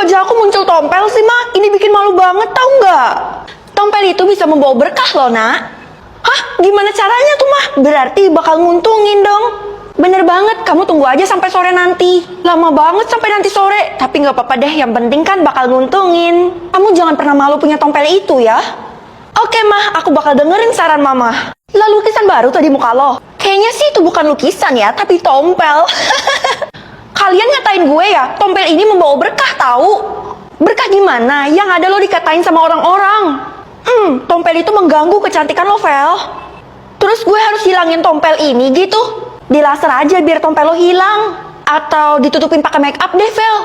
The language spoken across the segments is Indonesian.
aja aku muncul tompel sih, Ma? Ini bikin malu banget, tau nggak? Tompel itu bisa membawa berkah loh, Nak. Hah? Gimana caranya tuh, Ma? Berarti bakal nguntungin dong. Bener banget, kamu tunggu aja sampai sore nanti. Lama banget sampai nanti sore. Tapi nggak apa-apa deh, yang penting kan bakal nguntungin. Kamu jangan pernah malu punya tompel itu ya. Oke, Ma, aku bakal dengerin saran Mama. Lah, lukisan baru tuh di muka lo. Kayaknya sih itu bukan lukisan ya, tapi tompel. Kalian ngatain gue ya, tompel ini membawa berkah tahu. Berkah gimana? Yang ada lo dikatain sama orang-orang. Tompel itu mengganggu kecantikan lo, Vel. Terus gue harus hilangin tompel ini gitu? Dilaser aja biar tompel lo hilang. Atau ditutupin pakai make up deh, Vel.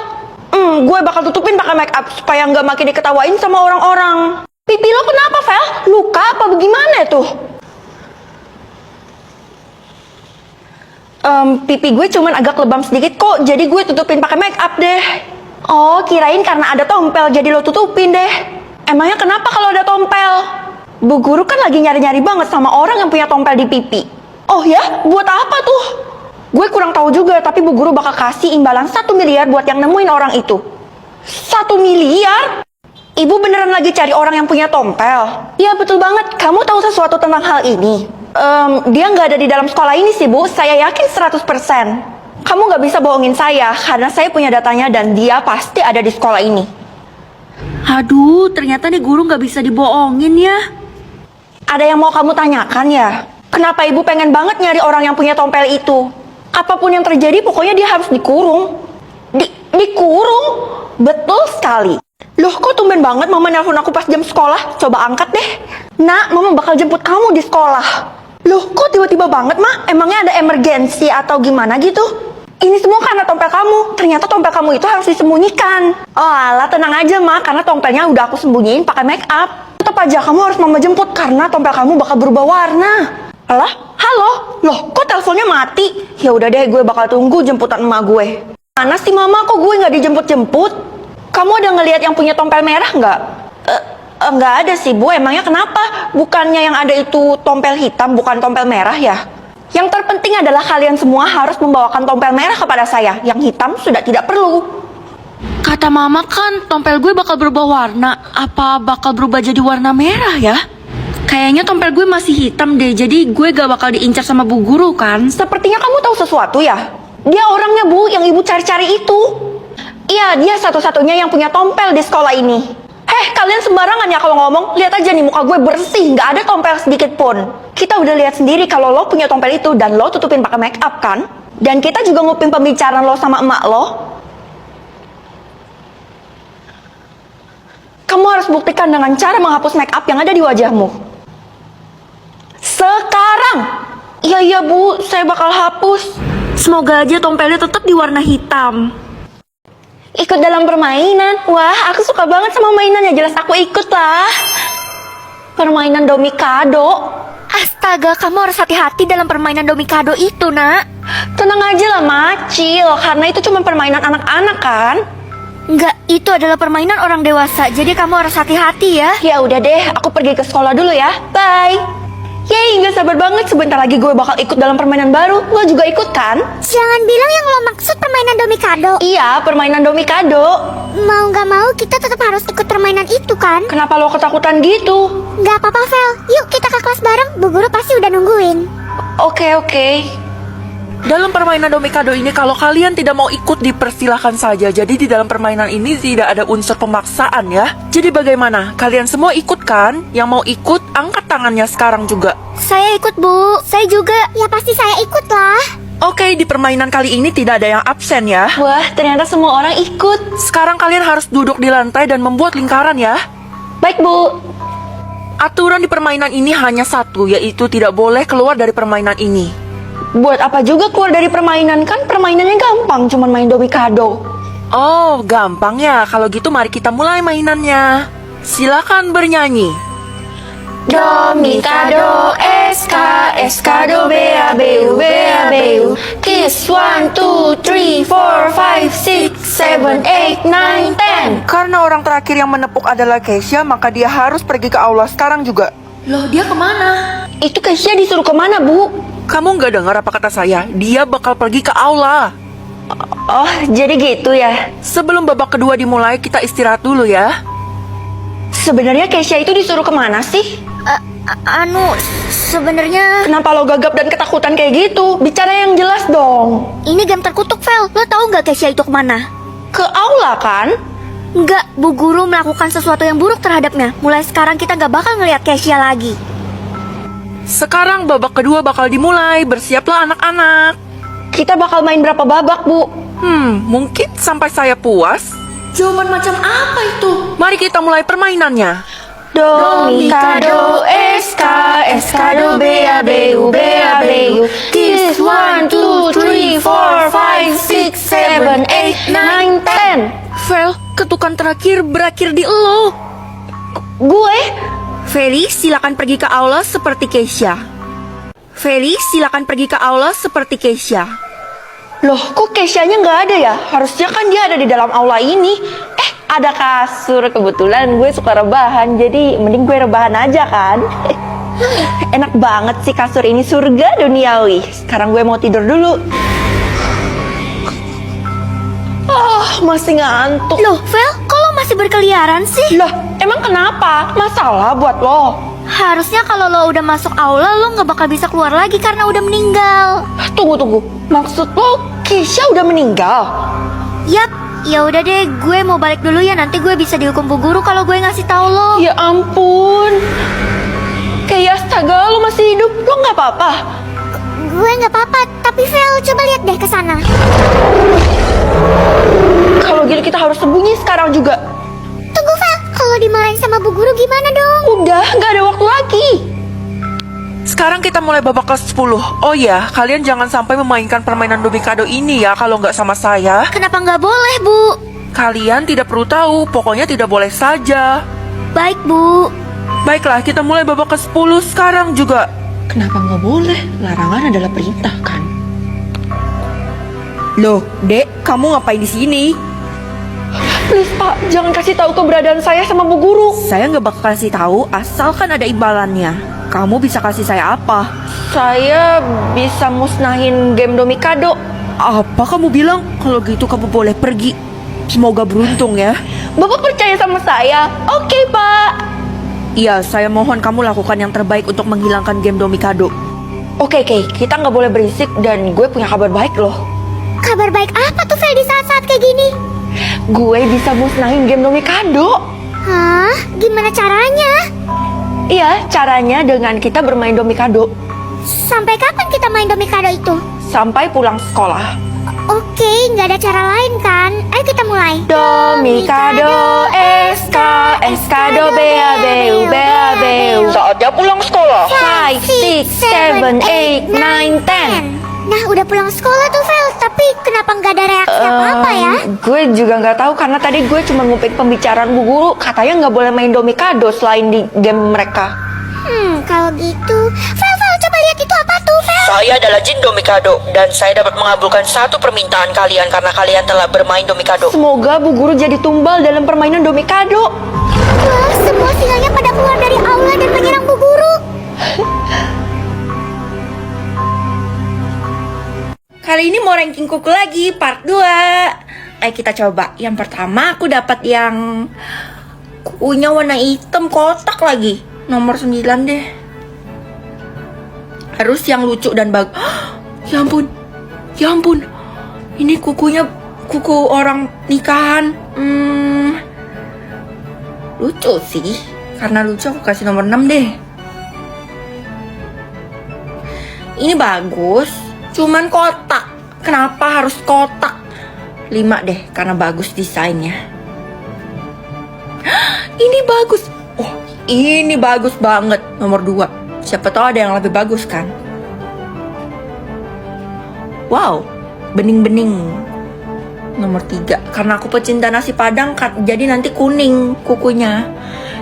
Gue bakal tutupin pakai make up supaya nggak makin diketawain sama orang-orang. Pipi lo kenapa, Vel? Luka apa bagaimana tuh? Pipi gue cuman agak lebam sedikit kok, jadi gue tutupin pakai make up deh. Oh, kirain karena ada tompel jadi lo tutupin deh. Emangnya kenapa kalau ada tompel? Bu guru kan lagi nyari-nyari banget sama orang yang punya tompel di pipi. Oh ya? Buat apa tuh? Gue kurang tahu juga, tapi bu guru bakal kasih imbalan 1 miliar buat yang nemuin orang itu. 1 miliar? Ibu beneran lagi cari orang yang punya tompel? Iya betul banget, kamu tahu sesuatu tentang hal ini? Dia nggak ada di dalam sekolah ini sih bu, saya yakin 100%. Kamu nggak bisa bohongin saya, karena saya punya datanya dan dia pasti ada di sekolah ini. Aduh, ternyata nih guru nggak bisa dibohongin ya. Ada yang mau kamu tanyakan ya? Kenapa ibu pengen banget nyari orang yang punya tompel itu? Apapun yang terjadi, pokoknya dia harus dikurung. Dikurung? Betul sekali. Loh, kok tumben banget mama nelpon aku pas jam sekolah? Coba angkat deh. Nak, mama bakal jemput kamu di sekolah. Loh, kok tiba-tiba banget, Ma? Emangnya ada emergensi atau gimana gitu? Ini semua karena tompel kamu. Ternyata tompel kamu itu harus disembunyikan. Oh alah, tenang aja, Ma. Karena tompelnya udah aku sembunyiin pakai make up. Tetap aja kamu harus mama jemput karena tompel kamu bakal berubah warna. Alah, halo? Loh, kok teleponnya mati? Ya udah deh, gue bakal tunggu jemputan emak gue. Mana sih Mama? Kok gue nggak dijemput-jemput? Kamu ada ngelihat yang punya tompel merah nggak? Nggak ada sih, Bu. Emangnya kenapa? Bukannya yang ada itu tompel hitam, bukan tompel merah ya? Yang terpenting adalah kalian semua harus membawakan tompel merah kepada saya. Yang hitam sudah tidak perlu. Kata mama kan tompel gue bakal berubah warna. Apa bakal berubah jadi warna merah ya? Kayaknya tompel gue masih hitam deh, jadi gue gak bakal diincar sama bu guru kan? Sepertinya kamu tahu sesuatu ya? Dia orangnya, Bu, yang ibu cari-cari itu. Iya, dia satu-satunya yang punya tompel di sekolah ini. Kalian sembarangan ya kalau ngomong. Lihat aja nih, muka gue bersih, nggak ada tompel sedikit pun. Kita udah lihat sendiri kalau lo punya tompel itu dan lo tutupin pakai make up kan? Dan kita juga nguping pembicaraan lo sama emak lo. Kamu harus buktikan dengan cara menghapus make up yang ada di wajahmu. Sekarang! Iya, Bu, saya bakal hapus. Semoga aja tompelnya tetap di warna hitam. Ikut dalam permainan. Wah, aku suka banget sama mainannya. Jelas aku ikut lah. Permainan Domikado. Astaga, kamu harus hati-hati dalam permainan Domikado itu, nak. Tenang aja lah, Macil. Karena itu cuma permainan anak-anak kan? Enggak, itu adalah permainan orang dewasa. Jadi kamu harus hati-hati ya. Ya udah deh, aku pergi ke sekolah dulu ya. Bye. Yeay, gak sabar banget. Sebentar lagi gue bakal ikut dalam permainan baru. Lo juga ikut kan? Jangan bilang yang lo maksud permainan Domikado. Iya, permainan Domikado. Mau gak mau kita tetap harus ikut permainan itu kan? Kenapa lo ketakutan gitu? Gak apa-apa, Vel. Yuk kita ke kelas bareng. Bu guru pasti udah nungguin. Oke. Dalam permainan Domikado ini, kalau kalian tidak mau ikut, dipersilahkan saja. Jadi di dalam permainan ini tidak ada unsur pemaksaan ya. Jadi bagaimana? Kalian semua ikut kan? Yang mau ikut, angkat tangannya sekarang juga. Saya ikut, Bu. Saya juga. Ya pasti saya ikut lah. Oke, di permainan kali ini tidak ada yang absen ya. Wah, ternyata semua orang ikut. Sekarang kalian harus duduk di lantai dan membuat lingkaran ya. Baik, Bu. Aturan di permainan ini hanya satu, yaitu tidak boleh keluar dari permainan ini. Buat apa juga keluar dari permainan? Kan permainannya gampang, cuman main Domikado. Oh, gampang ya. Kalau gitu mari kita mulai mainannya. Silakan bernyanyi. Domikado, SK, SK, do, BA, BU, BA, BU. Kiss 1, 2, 3, 4, 5, 6, 7, 8, 9, 10. Karena orang terakhir yang menepuk adalah Keisha, maka dia harus pergi ke aula sekarang juga. Loh, dia kemana? Itu Keisha disuruh kemana, Bu? Kamu nggak dengar apa kata saya? Dia bakal pergi ke aula. Oh, jadi gitu ya. Sebelum babak kedua dimulai, kita istirahat dulu ya. Sebenarnya Keisha itu disuruh kemana sih? Sebenarnya Kenapa lo gagap dan ketakutan kayak gitu? Bicara yang jelas dong. ini game terkutuk, Vel. Lo tahu nggak Keisha itu kemana? Ke aula kan? Nggak, Bu Guru melakukan sesuatu yang buruk terhadapnya. Mulai sekarang kita nggak bakal ngeliat Keisha lagi. Sekarang babak kedua bakal dimulai. Bersiaplah anak-anak. Kita bakal main berapa babak, Bu? Mungkin sampai saya puas. Jawaban macam apa itu? Mari kita mulai permainannya. Do, mi, ka, do, es, ka, do, be, a, be, u, This 1, 2, 3, 4, 5, 6, 7, 8, 9, 10. Vel, ketukan terakhir berakhir di elo. Gue? Feli, silakan pergi ke aula seperti Keisha. Feli, silakan pergi ke aula seperti Keisha. Loh, kok Keisha-nya nggak ada ya? Harusnya kan dia ada di dalam aula ini. Ada kasur. Kebetulan gue suka rebahan, jadi mending gue rebahan aja kan. Enak banget sih kasur ini, surga duniawi. Sekarang gue mau tidur dulu. Masih ngantuk. Loh, Vel, kok lo masih berkeliaran sih? Loh, emang kenapa? Masalah buat lo? Harusnya kalau lo udah masuk aula, lo nggak bakal bisa keluar lagi karena udah meninggal. Tunggu. Maksud lo Keisha udah meninggal? Yap, ya udah deh, gue mau balik dulu ya. Nanti gue bisa dihukum Bu Guru kalau gue ngasih tahu lo. Ya ampun. Kayak astaga, lo masih hidup. Lo nggak apa-apa? Gue nggak apa-apa, tapi Vel, coba lihat deh ke sana. Kalau gitu kita harus sembunyi sekarang juga. Tunggu, Vel, kalau dimarahin sama Bu Guru gimana dong? Udah, nggak ada waktu lagi. Sekarang kita mulai babak ke-10. Oh ya, kalian jangan sampai memainkan permainan Domikado ini ya kalau nggak sama saya. Kenapa nggak boleh, Bu? Kalian tidak perlu tahu, pokoknya tidak boleh saja. Baik, Bu. Baiklah, kita mulai babak ke-10 sekarang juga. Kenapa nggak boleh? Larangan adalah perintah kan? Loh, Dek, kamu ngapain di sini? Please Pak, jangan kasih tahu keberadaan saya sama Bu Guru. Saya nggak bakal kasih tahu asalkan ada imbalannya. Kamu bisa kasih saya apa? Saya bisa musnahin game Domikado. Apa kamu bilang? Kalau gitu kamu boleh pergi. Semoga beruntung ya. Bapak percaya sama saya? Oke Pak. Iya, saya mohon kamu lakukan yang terbaik untuk menghilangkan game Domikado. Oke, kita nggak boleh berisik dan gue punya kabar baik loh. Kabar baik apa tuh, Vel, di saat-saat kayak gini? Gue bisa musnahin game Domikado. Hah? Gimana caranya? Iya, caranya dengan kita bermain Domikado. Sampai kapan kita main Domikado itu? Sampai pulang sekolah. Oke, nggak ada cara lain kan? Ayo kita mulai. Domikado, do, be, saatnya pulang sekolah. 5, 6, 7, 8, 9, 10. Nah, udah pulang sekolah tuh, Vel. Tapi kenapa nggak ada reaksi apa-apa ya? Gue juga nggak tahu karena tadi gue cuma nguping pembicaraan Bu Guru. Katanya nggak boleh main Domikado selain di game mereka. Kalau gitu, Vel, coba lihat itu apa tuh, Vel? Saya adalah Jin Domikado dan saya dapat mengabulkan satu permintaan kalian karena kalian telah bermain Domikado. Semoga Bu Guru jadi tumbal dalam permainan Domikado. Wah, semua singanya pada keluar dari aula dan menyerang Bu Guru. Kali ini mau ranking kuku lagi, part 2. Ayo kita coba. Yang pertama aku dapat yang kukunya warna hitam kotak lagi. Nomor 9 deh. Harus yang lucu dan bagus. Ya ampun. Ini kukunya kuku orang nikahan. Lucu sih. Karena lucu aku kasih nomor 6 deh. Ini bagus. Cuman kotak. Kenapa harus kotak? 5 deh, karena bagus desainnya. Ini bagus. Oh, ini bagus banget. Nomor 2. Siapa tahu ada yang lebih bagus kan? Wow, bening-bening. Nomor 3. Karena aku pecinta nasi padang, jadi nanti kuning kukunya.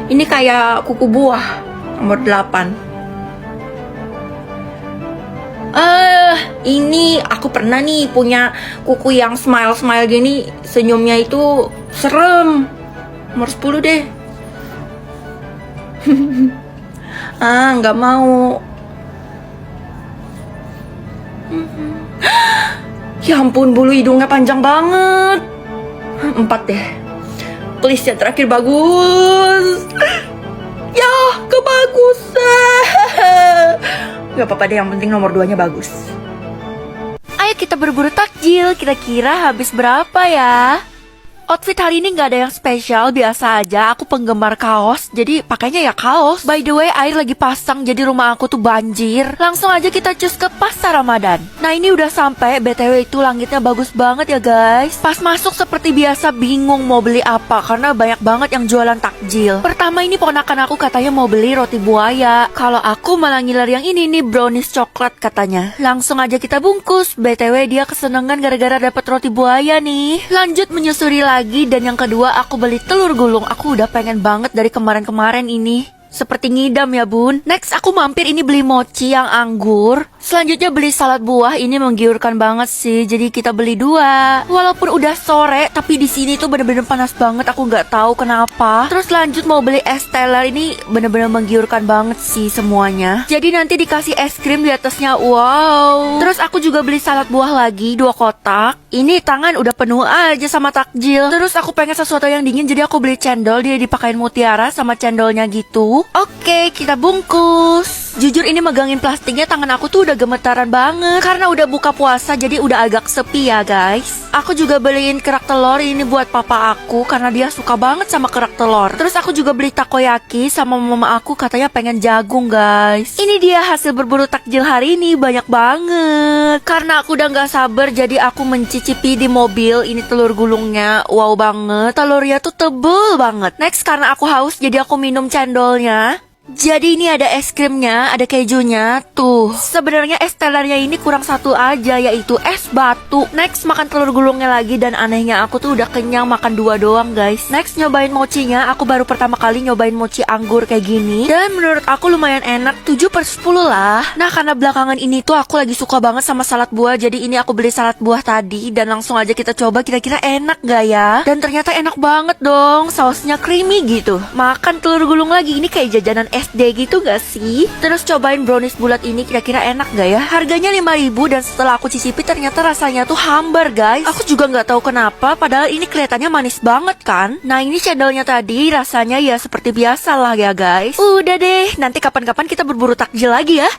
Ini kayak kuku buah. Nomor 8. Ini aku pernah nih punya kuku yang smile gini, senyumnya itu serem. Nomor 10 deh. Nggak mau. Ya ampun, bulu hidungnya panjang banget. 4 deh. Please yang terakhir bagus. Ya, kebagus. Gak apa-apa deh, yang penting nomor 2-nya bagus. Ayo kita berburu takjil. Kira-kira habis berapa ya? Outfit hari ini nggak ada yang spesial, biasa aja. Aku penggemar kaos, jadi pakainya ya kaos. By the way, air lagi pasang, jadi rumah aku tuh banjir. Langsung aja kita cus ke pasar Ramadan. Nah ini udah sampai, BTW itu langitnya bagus banget ya guys. Pas masuk seperti biasa bingung mau beli apa, karena banyak banget yang jualan takjil. Pertama ini ponakan aku katanya mau beli roti buaya. Kalau aku malah ngiler yang ini nih, brownies coklat katanya. Langsung aja kita bungkus. BTW dia kesenangan gara-gara dapet roti buaya nih. Lanjut menyusuri lagi. Dan yang kedua aku beli telur gulung. Aku udah pengen banget dari kemarin-kemarin ini. Seperti ngidam ya bun. Next aku mampir ini beli mochi yang anggur. Selanjutnya beli salad buah. Ini menggiurkan banget sih. Jadi kita beli 2. Walaupun udah sore, tapi di sini tuh bener-bener panas banget. Aku nggak tahu kenapa. Terus lanjut mau beli es teler. Ini bener-bener menggiurkan banget sih semuanya. Jadi nanti dikasih es krim di atasnya. Wow. Terus aku juga beli salad buah lagi 2 kotak. Ini tangan udah penuh aja sama takjil. Terus aku pengen sesuatu yang dingin. Jadi aku beli cendol. Dia dipakein mutiara sama cendolnya gitu. Oke, kita bungkus. Jujur ini megangin plastiknya tangan aku tuh udah gemetaran banget. Karena udah buka puasa jadi udah agak sepi ya guys. Aku juga beliin kerak telur ini buat papa aku karena dia suka banget sama kerak telur. Terus aku juga beli takoyaki sama mama aku katanya pengen jagung guys. Ini dia hasil berburu takjil hari ini, banyak banget. Karena aku udah gak sabar jadi aku mencicipi di mobil ini telur gulungnya. Wow banget, telurnya tuh tebel banget. Next karena aku haus jadi aku minum cendolnya. Jadi ini ada es krimnya, ada kejunya. Tuh, sebenarnya es telernya ini kurang satu aja, yaitu es batu. Next makan telur gulungnya lagi. Dan anehnya aku tuh udah kenyang makan 2 doang guys. Next nyobain mochinya. Aku baru pertama kali nyobain mochi anggur kayak gini. Dan menurut aku lumayan enak, 7/10 lah. Nah karena belakangan ini tuh aku lagi suka banget sama salad buah. Jadi ini aku beli salad buah tadi. Dan langsung aja kita coba kira-kira enak gak ya. Dan ternyata enak banget dong. Sausnya creamy gitu. Makan telur gulung lagi. Ini kayak jajanan SD gitu gak sih? Terus cobain brownies bulat ini kira-kira enak gak ya? Harganya 5.000 dan setelah aku cicipi ternyata rasanya tuh hambar guys. Aku juga gak tahu kenapa padahal ini kelihatannya manis banget kan? Nah ini cendolnya tadi rasanya ya seperti biasa lah ya guys. Udah deh, nanti kapan-kapan kita berburu takjil lagi ya.